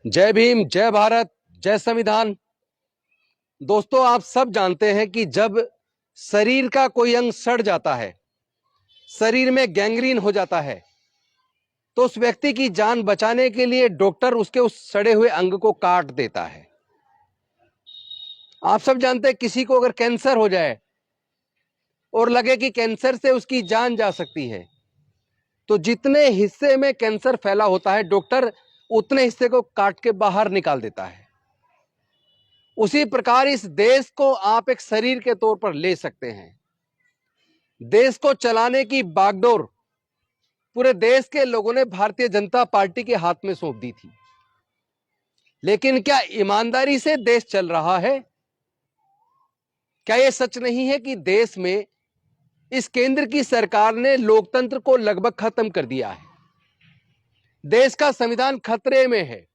जय भीम, जय भारत, जय संविधान। दोस्तों, आप सब जानते हैं कि जब शरीर का कोई अंग सड़ जाता है, शरीर में गैंग्रीन हो जाता है, तो उस व्यक्ति की जान बचाने के लिए डॉक्टर उसके उस सड़े हुए अंग को काट देता है। आप सब जानते हैं किसी को अगर कैंसर हो जाए और लगे कि कैंसर से उसकी जान जा सकती है, तो जितने हिस्से में कैंसर फैला होता है डॉक्टर उतने हिस्से को काट के बाहर निकाल देता है। उसी प्रकार इस देश को आप एक शरीर के तौर पर ले सकते हैं। देश को चलाने की बागडोर पूरे देश के लोगों ने भारतीय जनता पार्टी के हाथ में सौंप दी थी। लेकिन क्या ईमानदारी से देश चल रहा है? क्या यह सच नहीं है कि देश में इस केंद्र की सरकार ने लोकतंत्र को लगभग खत्म कर दिया है? देश का संविधान खतरे में है।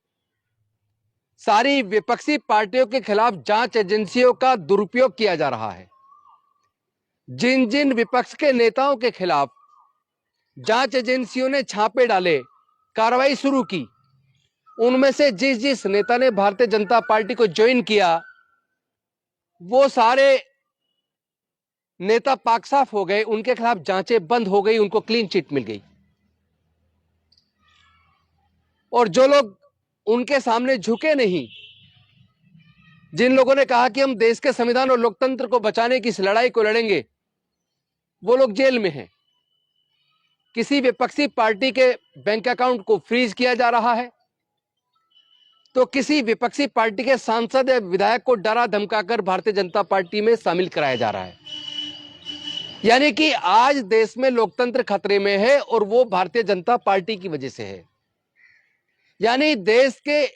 सारी विपक्षी पार्टियों के खिलाफ जांच एजेंसियों का दुरुपयोग किया जा रहा है। जिन जिन विपक्ष के नेताओं के खिलाफ जांच एजेंसियों ने छापे डाले, कार्रवाई शुरू की, उनमें से जिस जिस नेता ने भारतीय जनता पार्टी को ज्वाइन किया, वो सारे नेता पाक साफ हो गए, उनके खिलाफ जांचें बंद हो गई, उनको क्लीन चिट मिल गई। और जो लोग उनके सामने झुके नहीं, जिन लोगों ने कहा कि हम देश के संविधान और लोकतंत्र को बचाने की इस लड़ाई को लड़ेंगे, वो लोग जेल में हैं। किसी विपक्षी पार्टी के बैंक अकाउंट को फ्रीज किया जा रहा है, तो किसी विपक्षी पार्टी के सांसद या विधायक को डरा धमकाकर भारतीय जनता पार्टी में शामिल कराया जा रहा है। यानी कि आज देश में लोकतंत्र खतरे में है और वो भारतीय जनता पार्टी की वजह से है। यानी देश के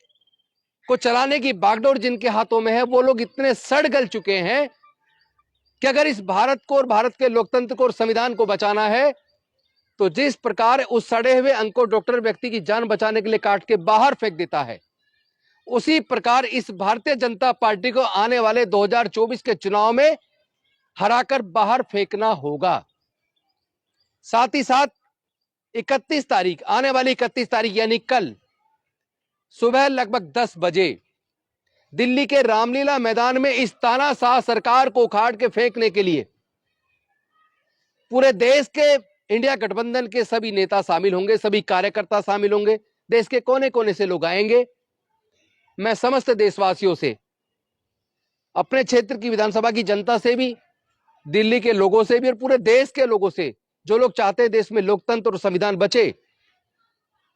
को चलाने की बागडोर जिनके हाथों में है, वो लोग इतने सड़ गल चुके हैं कि अगर इस भारत को और भारत के लोकतंत्र को और संविधान को बचाना है, तो जिस प्रकार उस सड़े हुए अंग को डॉक्टर व्यक्ति की जान बचाने के लिए काट के बाहर फेंक देता है, उसी प्रकार इस भारतीय जनता पार्टी को आने वाले 2024 के चुनाव में हराकर बाहर फेंकना होगा। साथ ही साथ 31 तारीख, आने वाली 31 तारीख यानी कल सुबह लगभग 10 बजे दिल्ली के रामलीला मैदान में इस तानाशाह सरकार को उखाड़ के फेंकने के लिए पूरे देश के इंडिया गठबंधन के सभी नेता शामिल होंगे, सभी कार्यकर्ता शामिल होंगे, देश के कोने कोने से लोग आएंगे। मैं समस्त देशवासियों से, अपने क्षेत्र की विधानसभा की जनता से भी, दिल्ली के लोगों से भी और पूरे देश के लोगों से, जो लोग चाहते हैं देश में लोकतंत्र और संविधान बचे,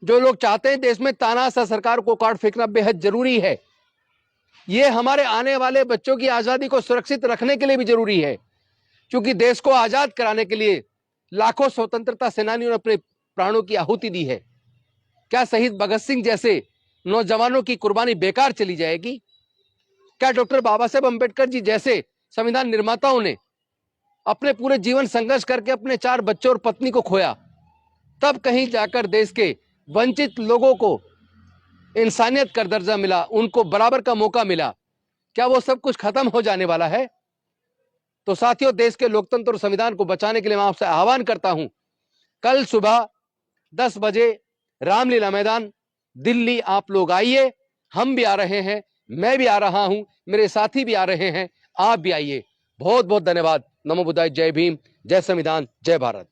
जो लोग चाहते हैं देश में तानाशाह सरकार को काट फेंकना बेहद जरूरी है। यह हमारे आने वाले बच्चों की आजादी को सुरक्षित रखने के लिए भी जरूरी है, क्योंकि देश को आजाद कराने के लिए लाखों स्वतंत्रता सेनानियों ने अपने प्राणों की आहुति दी है। क्या शहीद भगत सिंह जैसे नौजवानों की कुर्बानी बेकार चली जाएगी? क्या डॉक्टर बाबा साहेब अंबेडकर जी जैसे संविधान निर्माताओं ने अपने पूरे जीवन संघर्ष करके अपने 4 बच्चों और पत्नी को खोया, तब कहीं जाकर देश के वंचित लोगों को इंसानियत का दर्जा मिला, उनको बराबर का मौका मिला? क्या वो सब कुछ खत्म हो जाने वाला है? तो साथियों, देश के लोकतंत्र और संविधान को बचाने के लिए मैं आपसे आह्वान करता हूं, कल सुबह 10 बजे रामलीला मैदान दिल्ली आप लोग आइए। हम भी आ रहे हैं, मैं भी आ रहा हूं, मेरे साथी भी आ रहे हैं, आप भी आइए। बहुत बहुत धन्यवाद। नमो बुद्धाय। जय भीम, जय संविधान, जय भारत।